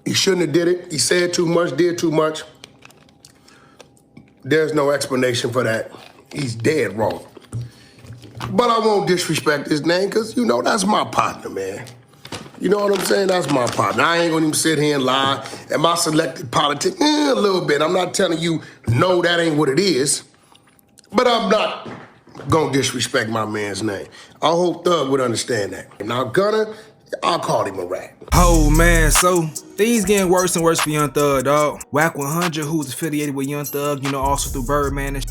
He shouldn't have did it. He said too much, did too much. There's no explanation for that. He's dead wrong. But I won't disrespect his name because, you know, that's my partner, man. You know what I'm saying? That's my partner. I ain't gonna even sit here and lie. Am I selected politics? A little bit. I'm not telling you, no, that ain't what it is. But I'm not gonna disrespect my man's name. I hope Thug would understand that. Now, Gunna, I'll call him a rat. Oh, man, so things getting worse and worse for Young Thug, dog. Wack 100, who's affiliated with Young Thug, you know, also through Birdman and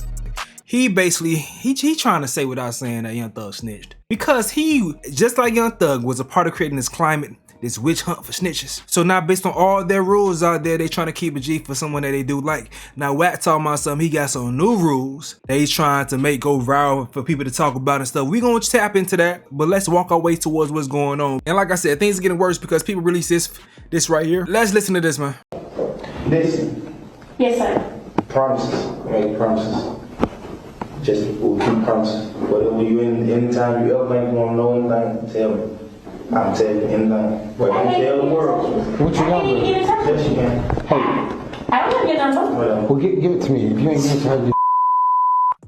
he basically, he trying to say without saying that Young Thug snitched. Because he, just like Young Thug, was a part of creating this climate, this witch hunt for snitches. So now based on all their rules out there, they trying to keep a G for someone that they do like. Now Wack talking about something, he got some new rules that he's trying to make go viral for people to talk about and stuff. We gonna tap into that, but let's walk our way towards what's going on. And like I said, things are getting worse because people release this right here. Let's listen to this, man. Listen. Yes, sir. Promises. Make promises. Just we'll keep promises. Whatever you anytime you ever think you want to know anything, tell me. I'm telling you anything. But don't tell the world. What you got? Yes, you can. Hey. I don't have your number. Well, give it to me. If you ain't give it to her,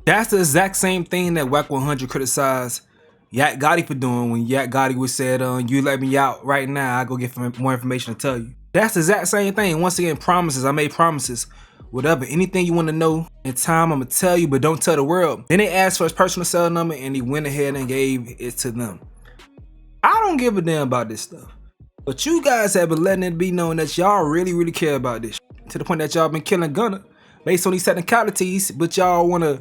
That's the exact same thing that Wack 100 criticized Yak Gotti for doing when Yak Gotti was said, you let me out right now, I go get more information to tell you. That's the exact same thing. Once again, promises. I made promises. Whatever, anything you want to know in time, I'm gonna tell you, but don't tell the world. Then they asked for his personal cell number and he went ahead and gave it to them. I don't give a damn about this stuff. But you guys have been letting it be known that y'all really care about this. To the point that y'all been killing Gunna based on these technicalities, but y'all wanna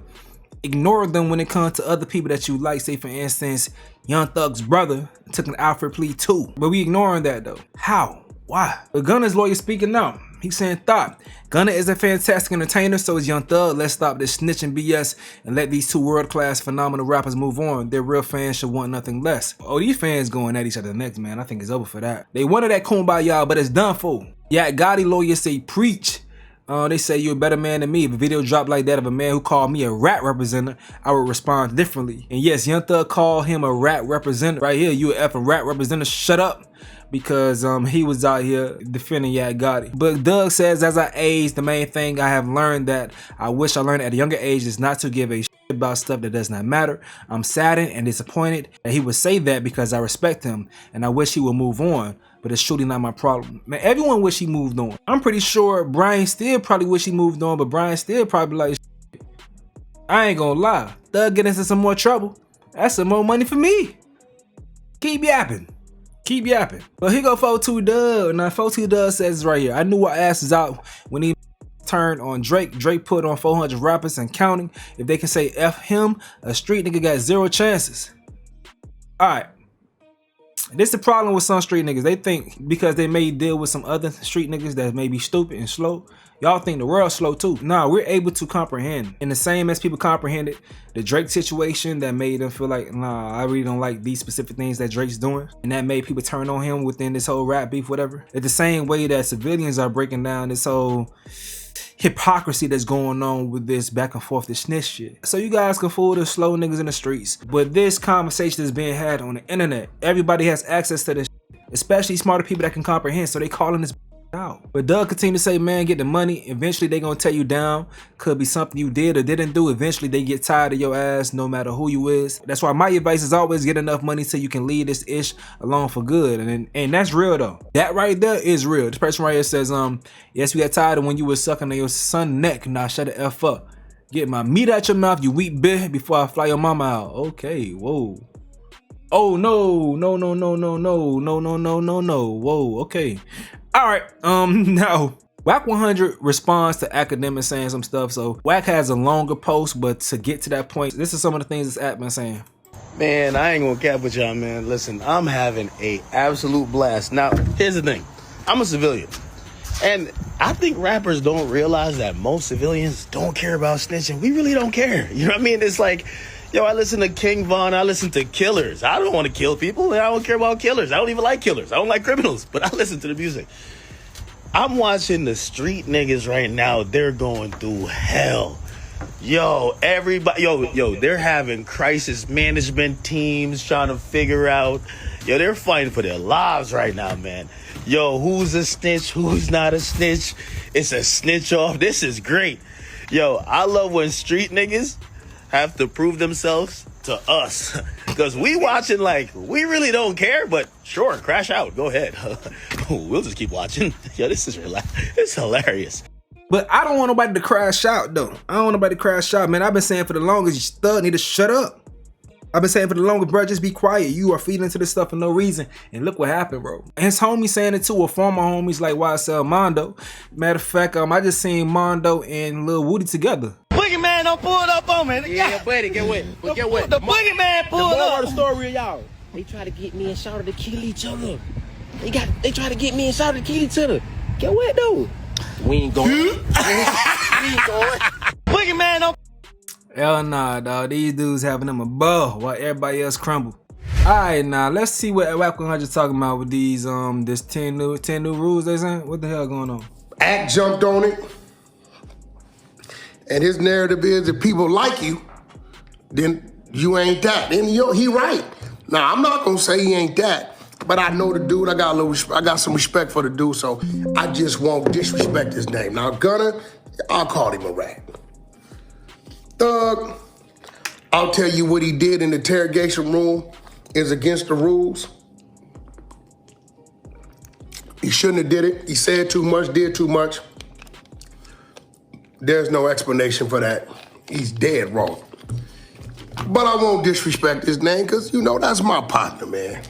ignore them when it comes to other people that you like. Say for instance, Young Thug's brother took an Alfred plea too. But we ignoring that though. How? Why? But Gunna's lawyer speaking out. He's saying, "Thought Gunna is a fantastic entertainer, so is Young Thug. Let's stop this snitching BS and let these two world-class phenomenal rappers move on. Their real fans should want nothing less." Oh, these fans going at each other next, man. I think it's over for that. They wanted that kumbaya, but it's done for. Yak Gotti lawyers say preach. They say you're a better man than me. If a video dropped like that of a man who called me a rat representative, I would respond differently. And yes, Young Thug called him a rat representative. Right here, you a effing rat representative. Shut up. Because he was out here defending Yak Gotti. But Doug says, as I age, the main thing I have learned that I wish I learned at a younger age is not to give a shit about stuff that does not matter. I'm saddened and disappointed that he would say that because I respect him and I wish he would move on. But it's truly not my problem. Man, everyone wish he moved on. I'm pretty sure Brian still probably wish he moved on, but Brian still probably like, shit. I ain't gonna lie. Thug get into some more trouble. That's some more money for me. Keep yapping. Keep yapping. But here go 42 Dub. Now 42 Dub says right here, I knew our ass is out when he turned on Drake. Drake put on 400 rappers and counting. If they can say F him, a street nigga got 0 chances. Alright. This is the problem with some street niggas. They think because they may deal with some other street niggas that may be stupid and slow, y'all think the world's slow too. Nah, we're able to comprehend. And the same as people comprehended the Drake situation that made them feel like, nah, I really don't like these specific things that Drake's doing. And that made people turn on him within this whole rap beef, whatever. It's the same way that civilians are breaking down this whole hypocrisy that's going on with this back and forth, this snitch shit. So you guys can fool the slow niggas in the streets. But this conversation is being had on the internet. Everybody has access to this shit, especially smarter people that can comprehend, so they calling this out. But Doug continue to say, man, get the money. Eventually they gonna tear you down. Could be something you did or didn't do. Eventually they get tired of your ass no matter who you is. That's why my advice is always get enough money so you can leave this ish alone for good. And that's real though. That right there is real. This person right here says, yes, we got tired of when you was sucking on your son's neck. Nah, shut the F up. Get my meat out your mouth, you weak bitch, before I fly your mama out. Okay, whoa. Oh no, no, no, no, no, no, no, no, no, no, no. Whoa, okay. Alright, now Wack 100 responds to Academic saying some stuff. So Wack has a longer post, but to get to that point, this is some of the things this app been saying. Man, I ain't gonna cap with y'all, man. Listen, I'm having a absolute blast. Now, here's the thing. I'm a civilian. And I think rappers don't realize that most civilians don't care about snitching. We really don't care. You know what I mean? It's like, yo, I listen to King Von, I listen to killers. I don't want to kill people, and I don't care about killers. I don't even like killers. I don't like criminals, but I listen to the music. I'm watching the street niggas right now. They're going through hell. Yo, everybody, yo, they're having crisis management teams trying to figure out, Yo, they're fighting for their lives right now, man. Yo, who's a snitch? Who's not a snitch? It's a snitch off. This is great. Yo, I love when street niggas have to prove themselves to us. Because we watching like, we really don't care, but sure, crash out. Go ahead. We'll just keep watching. Yo, this is it's hilarious. But I don't want nobody to crash out, though. I don't want nobody to crash out, man. I've been saying for the longest, you Thug need to shut up. I've been saying for the longest, bro, just be quiet. You are feeding into this stuff for no reason. And look what happened, bro. And his homies saying it too, or former homies like YSL Mondo. Matter of fact, I just seen Mondo and Lil Woody together. Boogeyman don't pull it up on me. Yeah, buddy, get what? Get what? The boogeyman pulled up. The story of y'all. They try to get me and Shawty to kill each other. They try to get me and Shawty to kill each other. Get what though? We ain't going. We ain't going. Boogeyman don't. Hell nah, dog. These dudes having them a ball while everybody else crumble. Alright, now let's see what Wack 100 talking about with these this 10 new rules they saying. What the hell going on? Act jumped on it. And his narrative is if people like you, then you ain't that. And he right. Now I'm not gonna say he ain't that, but I know the dude. I got some respect for the dude, so I just won't disrespect his name. Now Gunna, I'll call him a rat. Thug, I'll tell you what he did in the interrogation room is against the rules. He shouldn't have did it. He said too much, did too much. There's no explanation for that. He's dead wrong. But I won't disrespect his name because, that's my partner, man.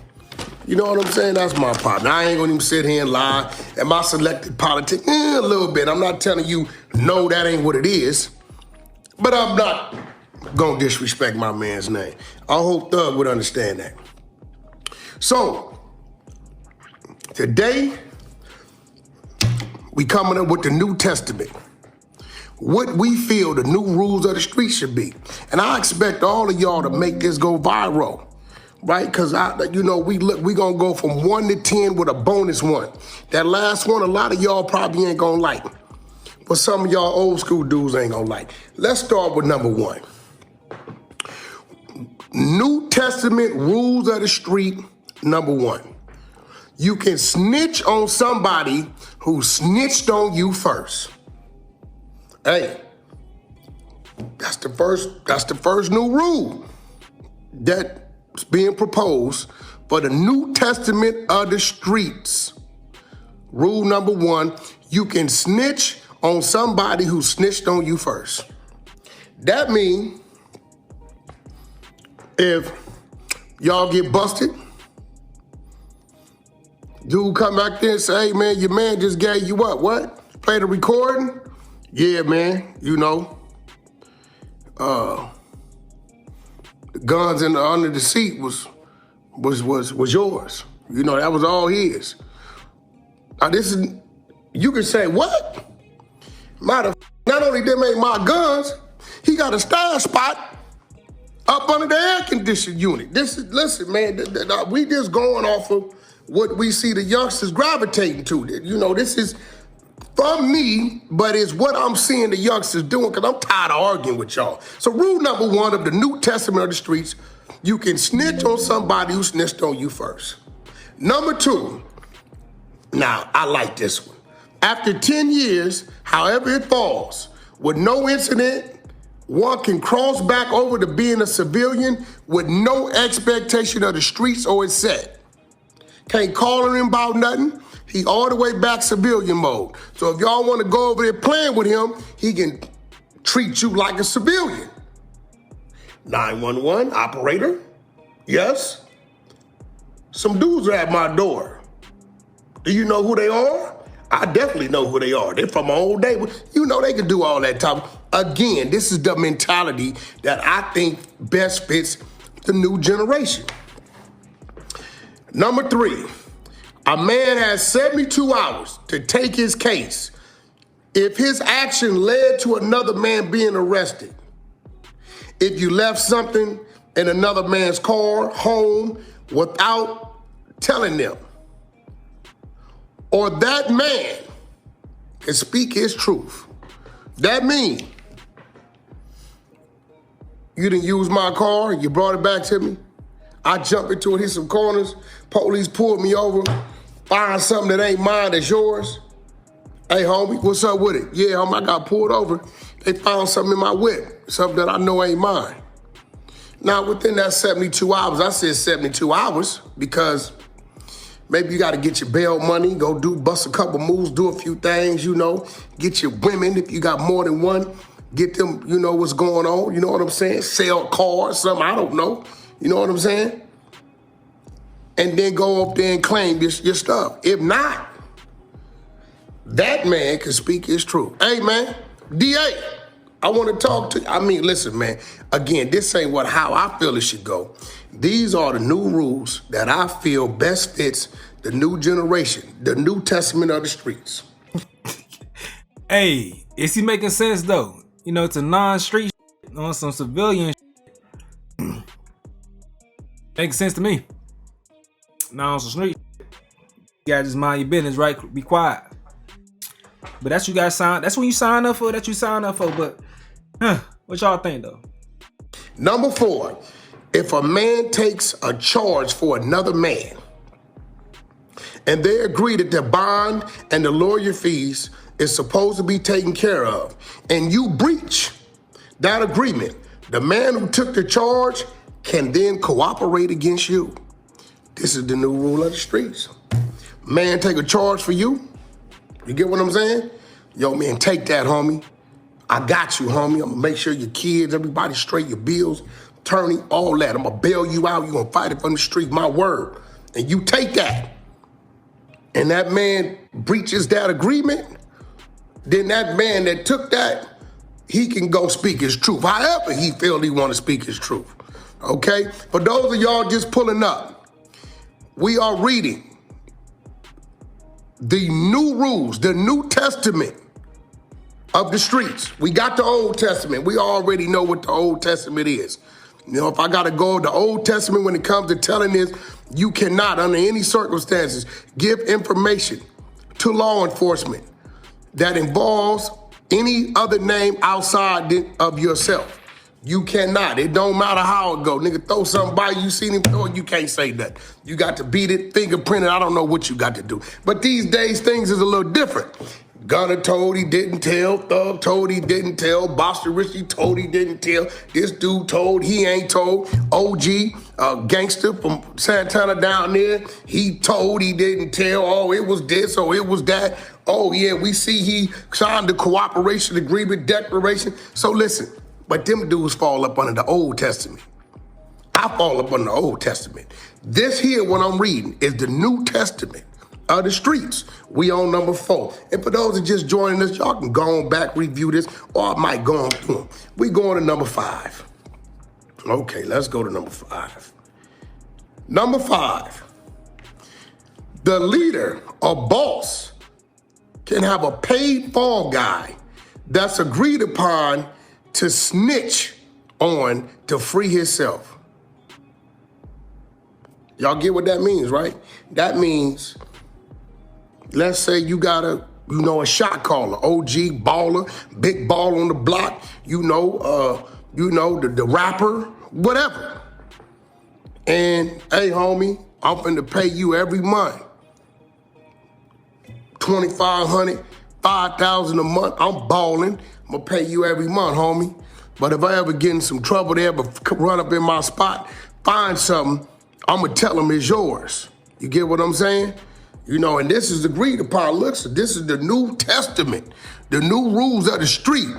You know what I'm saying? That's my partner. I ain't gonna even sit here and lie. Am I selected politics? A little bit. I'm not telling you, no, that ain't what it is. But I'm not gonna disrespect my man's name. I hope Thug would understand that. So, today, we coming up with the New Testament. What we feel the new rules of the street should be. And I expect all of y'all to make this go viral, right? Because, we gonna go from 1 to 10 with a bonus 1. That last one, a lot of y'all probably ain't gonna like. But some of y'all old school dudes ain't gonna like. Let's start with number 1. New Testament rules of the street, number 1. You can snitch on somebody who snitched on you first. Hey, that's the first new rule that's being proposed for the New Testament of the streets. Rule number 1, you can snitch on somebody who snitched on you first. That means if y'all get busted, dude come back there and say, hey man, your man just gave you up. What? Play the recording? Yeah, man, the guns under the seat was yours. That was all his. Now you can say, what? Not only them ain't my guns, he got a stash spot up under the air conditioned unit. Listen, man, we just going off of what we see the youngsters gravitating to. This is from me, but it's what I'm seeing the youngsters doing because I'm tired of arguing with y'all. So rule number 1 of the New Testament of the streets, you can snitch on somebody who snitched on you first. Number 2, now I like this one. After 10 years, however it falls, with no incident, one can cross back over to being a civilian with no expectation of the streets or its set. Can't call him about nothing. He all the way back civilian mode. So if y'all want to go over there playing with him, he can treat you like a civilian. 911, operator? Yes? Some dudes are at my door. Do you know who they are? I definitely know who they are. They're from my old day. They can do all that type. Again, this is the mentality that I think best fits the new generation. Number 3, a man has 72 hours to take his case if his action led to another man being arrested. If you left something in another man's car, home, without telling them. Or that man can speak his truth. That means you didn't use my car, you brought it back to me. I jump into it, hit some corners, police pulled me over, find something that ain't mine that's yours. Hey, homie, what's up with it? Yeah, homie, I got pulled over. They found something in my whip, something that I know ain't mine. Now, within that 72 hours, I said 72 hours because maybe you got to get your bail money, go bust a couple moves, do a few things, you know, get your women, if you got more than one, get them, you know, what's going on, you know what I'm saying? Sell cars, something, I don't know, you know what I'm saying? And then go up there and claim your stuff. If not, that man can speak his truth. Hey, man, DA, I want to talk to you. I mean, listen, man, again, this ain't how I feel it should go. These are the new rules that I feel best fits the new generation, the New Testament of the streets. Hey, is he making sense though? You know, it's a non-street on some civilian makes sense to me. Now on some street, you gotta just mind your business, right? Be quiet. But that's when you sign up for. But what y'all think though? Number 4, if a man takes a charge for another man and they agree that the bond and the lawyer fees is supposed to be taken care of, and you breach that agreement, the man who took the charge can then cooperate against you. This is the new rule of the streets. Man take a charge for you. You get what I'm saying? Yo, man, take that, homie. I got you, homie. I'm gonna make sure your kids, everybody straight, your bills, attorney, all that. I'm gonna bail you out. You gonna fight it from the street, my word. And you take that. And that man breaches that agreement, then that man that took that, he can go speak his truth. However he feel he wanna speak his truth, okay? For those of y'all just pulling up, we are reading the new rules, the New Testament of the streets. We got the Old Testament. We already know what the Old Testament is. You know, if I got to go the Old Testament when it comes to telling this, you cannot, under any circumstances, give information to law enforcement that involves any other name outside of yourself. You cannot. It don't matter how it go. Nigga, throw something by you, seen him throw it, you can't say that. You got to beat it, fingerprint it, I don't know what you got to do. But these days, things is a little different. Gunna told he didn't tell, Thug told he didn't tell, Boster Richie told he didn't tell, this dude told he ain't told, OG, gangster from Santana down there, he told he didn't tell, oh, it was this, oh, it was that, oh, yeah, we see he signed the cooperation agreement declaration. So listen, but them dudes fall up under the Old Testament. I fall up under the Old Testament. This here, what I'm reading, is the New Testament of the streets. We on number 4. And for those that just joining us, y'all can go on back, review this, or I might go on through them. We going to number 5. Okay, let's go to number 5. Number 5. The leader or boss can have a paid fall guy that's agreed upon to snitch on to free himself. Y'all get what that means, right? That means, let's say you got a shot caller, OG baller, big ball on the block, the rapper, whatever. And hey, homie, I'm finna pay you every month. $2,500, $5,000 a month. I'm balling. I'm gonna pay you every month, homie. But if I ever get in some trouble there, but run up in my spot, find something, I'm gonna tell them it's yours. You get what I'm saying? You know, and this is agreed upon. Look, so this is the New Testament, the new rules of the street.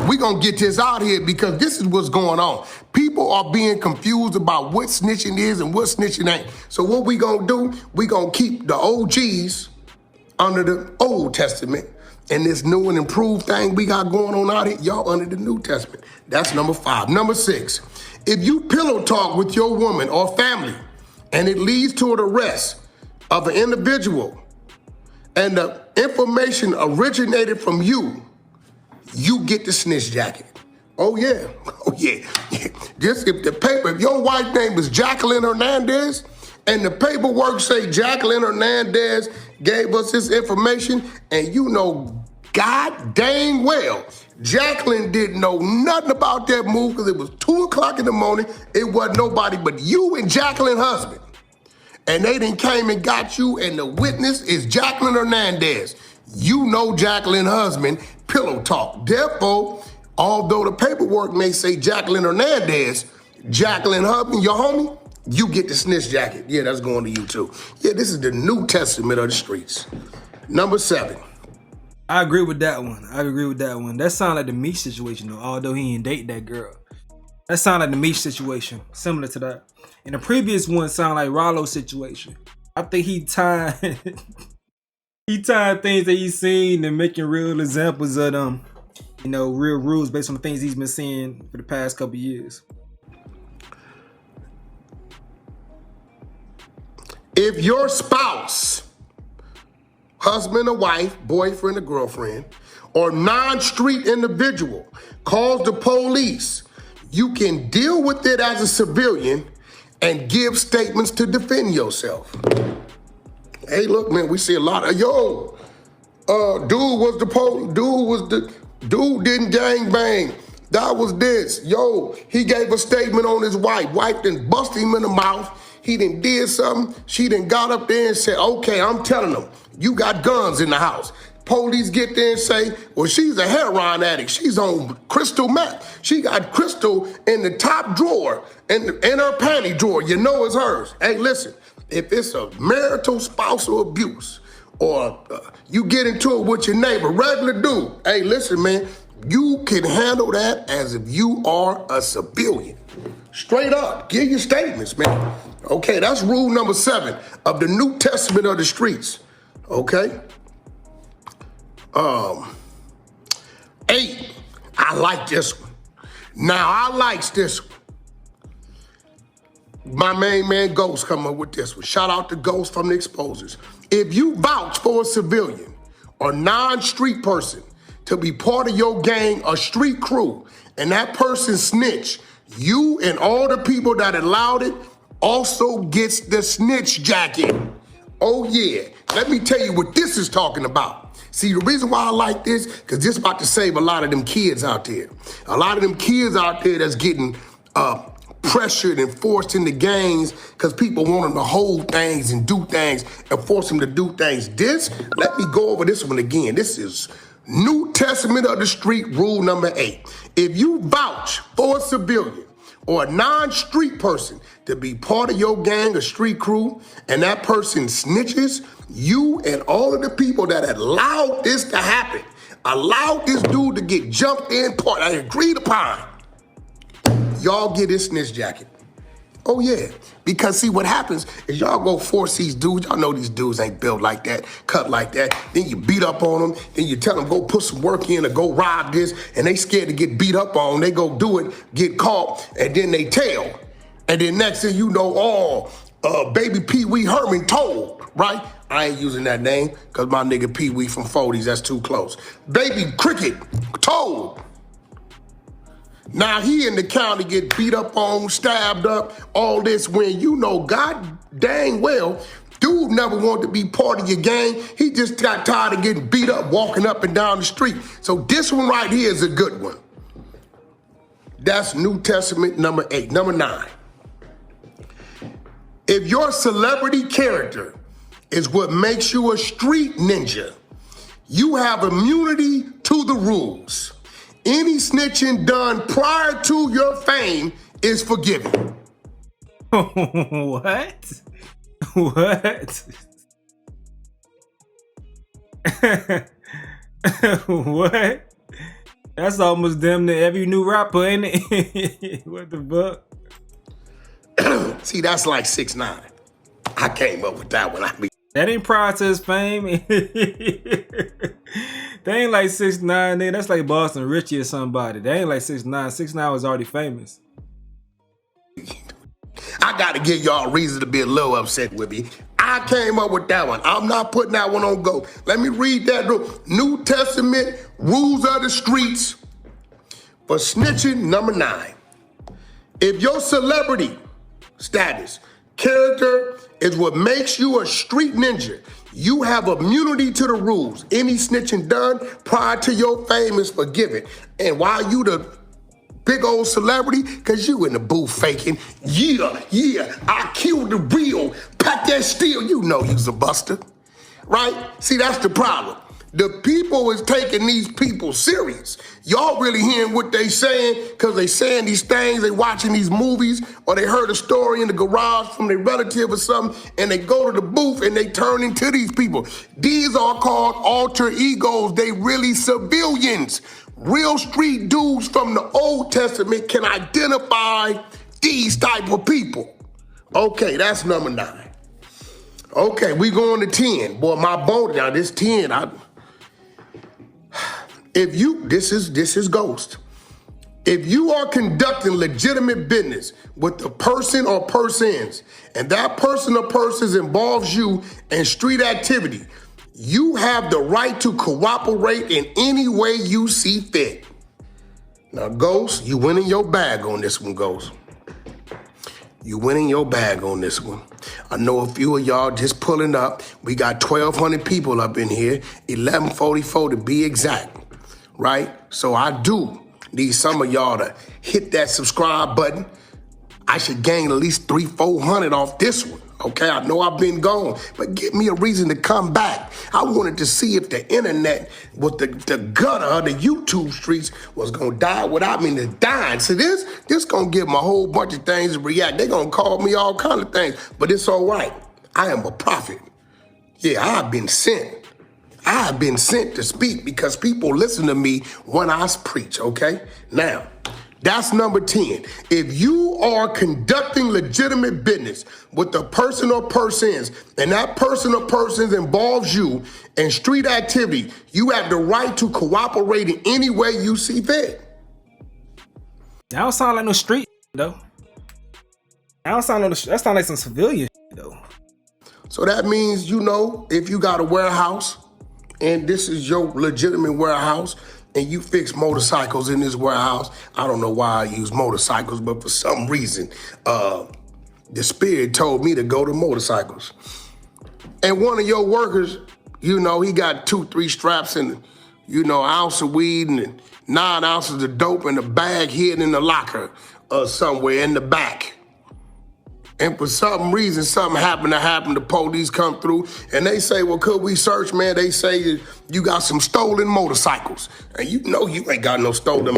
We gonna get this out here because this is what's going on. People are being confused about what snitching is and what snitching ain't. So what we gonna do, we gonna keep the OGs under the Old Testament, and this new and improved thing we got going on out here, y'all under the New Testament. That's number 5. Number 6, if you pillow talk with your woman or family and it leads to an arrest of an individual and the information originated from you, you get the snitch jacket. Oh yeah, oh yeah. Just if your wife's name is Jacqueline Hernandez and the paperwork say Jacqueline Hernandez gave us this information and you know God dang well, Jacqueline didn't know nothing about that move because it was 2 o'clock in the morning. It wasn't nobody but you and Jacqueline's husband. And they done came and got you, and the witness is Jacqueline Hernandez. You know Jacqueline's husband, pillow talk. Therefore, although the paperwork may say Jacqueline Hernandez, Jacqueline husband, your homie, you get the snitch jacket. Yeah, that's going to you too. Yeah, this is the New Testament of the streets. Number 7. I agree with that one. That sound like the Meech situation though, although he ain't date that girl. That sound like the Meech situation, similar to that. And the previous one sound like Rollo's situation. I think he tied he tied things that he's seen and making real examples of them. You know, real rules based on the things he's been seeing for the past couple years. If your spouse, husband or wife, boyfriend or girlfriend, or non-street individual calls the police, you can deal with it as a civilian and give statements to defend yourself. Hey, look, man, we see a lot of, dude didn't gang bang. That was this. Yo, he gave a statement on his wife. Wife done busted him in the mouth. He done did something. She done got up there and said, okay, I'm telling them, you got guns in the house. Police get there and say, well, she's a heroin addict. She's on crystal meth. She got crystal in the top drawer, in her panty drawer. You know it's hers. Hey, listen, if it's a marital spousal abuse or you get into it with your neighbor, regular dude, hey, listen, man, you can handle that as if you are a civilian. Straight up, give your statements, man. Okay, that's rule number 7 of the New Testament of the streets. Okay? 8, I like this one. Now, I likes this one. My main man Ghost come up with this one. Shout out to Ghost from the Exposers. If you vouch for a civilian or non-street person to be part of your gang or street crew, and that person snitch, you and all the people that allowed it also gets the snitch jacket. Oh yeah, let me tell you what this is talking about. See, the reason why I like this, because this is about to save a lot of them kids out there. A lot of them kids out there that's getting pressured and forced into gangs because people want them to hold things and do things and force them to do things. Let me go over this one again. This is New Testament of the Street, rule number 8. If you vouch for a civilian or a non-street person to be part of your gang or street crew, and that person snitches, you and all of the people that allowed this to happen, allowed this dude to get jumped in, I agreed upon, y'all get this snitch jacket. Oh yeah, because see what happens is y'all go force these dudes, y'all know these dudes ain't built like that, cut like that, then you beat up on them, then you tell them go put some work in or go rob this, and they scared to get beat up on, they go do it, get caught, and then they tell. And then next thing you know, baby Pee Wee Herman told, right? I ain't using that name because my nigga Pee Wee from 40s, that's too close. Baby Cricket told. Now he in the county get beat up on, stabbed up, all this when you know God dang well, dude never wanted to be part of your gang. He just got tired of getting beat up, walking up and down the street. So this one right here is a good one. That's New Testament number 8. Number 9. If your celebrity character is what makes you a street ninja, you have immunity to the rules. Any snitching done prior to your fame is forgiven. What? What? What? That's almost damn near every new rapper, ain't it? What the fuck? See, that's like 6ix9ine. I came up with that one. That ain't prior to his fame. They ain't like 6ix9ine, nigga. That's like Boston Richie or somebody. They ain't like 6ix9ine. 6ix9ine was already famous. I gotta give y'all a reason to be a little upset with me. I came up with that one. I'm not putting that one on go. Let me read that New Testament rules of the streets for snitching, number 9. If your celebrity status, character is what makes you a street ninja, You have immunity to the rules. Any snitching done prior to your fame is forgiven. And while you the big old celebrity, because you in the booth faking, yeah, I killed the real, pack that steel, you know you's a buster, right? See, that's the problem. The people is taking these people serious. Y'all really hearing what they saying because they saying these things, they watching these movies, or they heard a story in the garage from their relative or something, and they go to the booth and they turn into these people. These are called alter egos. They really civilians. Real street dudes from the Old Testament can identify these type of people. Okay, that's number 9. Okay, we going to 10. Boy, my boat now, this 10, this is Ghost. If you are conducting legitimate business with the person or persons, and that person or persons involves you in street activity, you have the right to cooperate in any way you see fit. Now, Ghost, you winning your bag on this one, Ghost. You winning your bag on this one. I know a few of y'all just pulling up. We got 1,200 people up in here, 1,144 to be exact, right? So I do need some of y'all to hit that subscribe button. I should gain at least 300-400 off this one. Okay, I know I've been gone, but give me a reason to come back. I wanted to see if the internet, with the gutter, the YouTube streets, was gonna die without me dying. So this gonna give them a whole bunch of things to react. They gonna call me all kind of things, but it's all right. I am a prophet. Yeah, I've been sent. I've been sent to speak because people listen to me when I preach, okay? Now, that's number 10. If you are conducting legitimate business with a person or persons, and that person or persons involves you in street activity, you have the right to cooperate in any way you see fit. That don't sound like no street though. That sound like some civilian though. So that means, you know, if you got a warehouse and this is your legitimate warehouse, and you fix motorcycles in this warehouse. I don't know why I use motorcycles, but for some reason, the spirit told me to go to motorcycles. And one of your workers, you know, he got 2-3 straps and, you know, an ounce of weed and 9 ounces of dope in a bag hidden in the locker somewhere in the back. And for some reason, something happened to happen. The police come through and they say, well, could we search, man? They say you got some stolen motorcycles. And you know you ain't got no stolen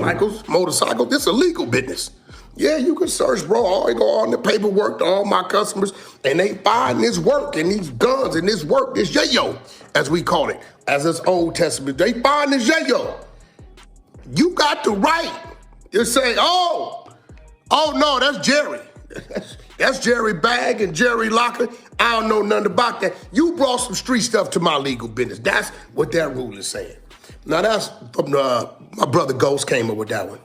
motorcycles. This is a legal business. Yeah, you can search, bro. I go on the paperwork to all my customers, and they find this work and these guns and this work, this yayo, as we call it, as this Old Testament. They find this yayo. You got the right to say, oh no, that's Jerry. That's Jerry Bag and Jerry Locker. I don't know nothing about that. You brought some street stuff to my legal business. That's what that rule is saying. Now that's from my brother Ghost came up with that one.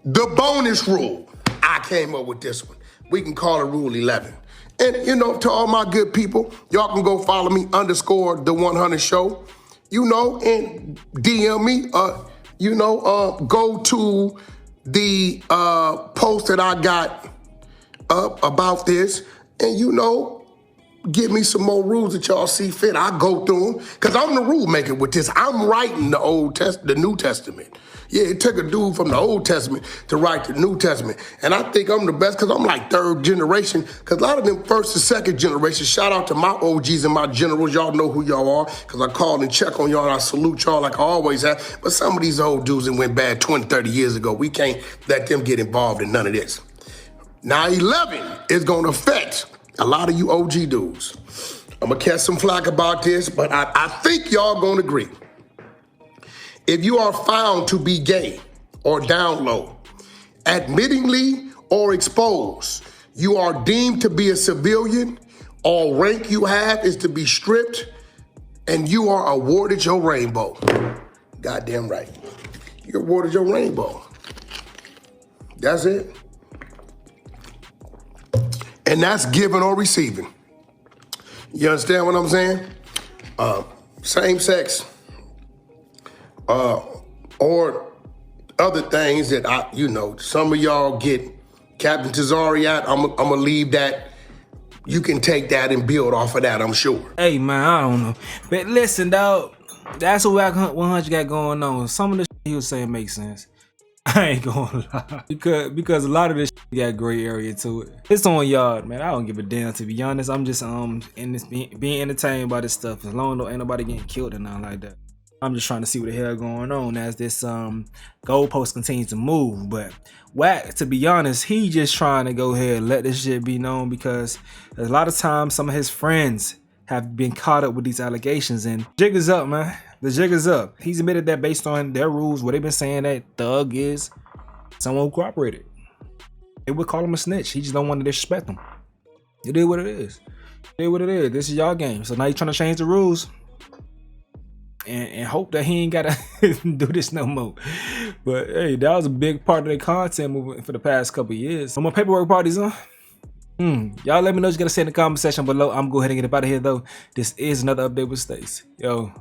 The bonus rule, I came up with this one. We can call it Rule 11. And you know, to all my good people, y'all can go follow me _the100 show, you know, and DM me, go to the post that I got up about this, and you know, give me some more rules that y'all see fit. I go through them because I'm the rule maker with this. I'm writing the New Testament. Yeah, it took a dude from the Old Testament to write the New Testament, and I think I'm the best because I'm like 3rd generation. Because a lot of them 1st and 2nd generation. Shout out to my OGs and my generals. Y'all know who y'all are because I call and check on y'all and I salute y'all like I always have. But some of these old dudes that went bad 20, 30 years ago, we can't let them get involved in none of this. Now 11 is going to affect a lot of you OG dudes. I'm going to catch some flack about this, but I think y'all going to agree. If you are found to be gay or down low, admittingly or exposed, you are deemed to be a civilian. All rank you have is to be stripped, and you are awarded your rainbow. Goddamn right. You're awarded your rainbow. That's it. And that's giving or receiving. You understand what I'm saying? Same sex. Or other things that some of y'all get Captain Tazari at. I'm gonna leave that, you can take that and build off of that, I'm sure. Hey man, I don't know. But listen, dog, that's what Wack 100 got going on. Some of the shit he was saying makes sense. I ain't gonna lie. Because a lot of this shit got gray area to it. It's on y'all, man. I don't give a damn, to be honest. I'm just in this being entertained by this stuff. As long as ain't nobody getting killed or nothing like that. I'm just trying to see what the hell going on as this goalpost continues to move. But Wack, to be honest, he just trying to go ahead and let this shit be known, because a lot of times some of his friends have been caught up with these allegations, and jig is up, man. The jig is up. He's admitted that based on their rules, what they've been saying, that Thug is someone who cooperated. They would call him a snitch. He just don't want to disrespect him. It is what it is. It is what it is. This is y'all game. So now he's trying to change the rules. And hope that he ain't gotta do this no more. But hey, that was a big part of their content movement for the past couple of years. No more paperwork parties, huh? Y'all let me know what you gotta say in the comment section below. I'm gonna go ahead and get up out of here though. This is another update with Stace. Yo.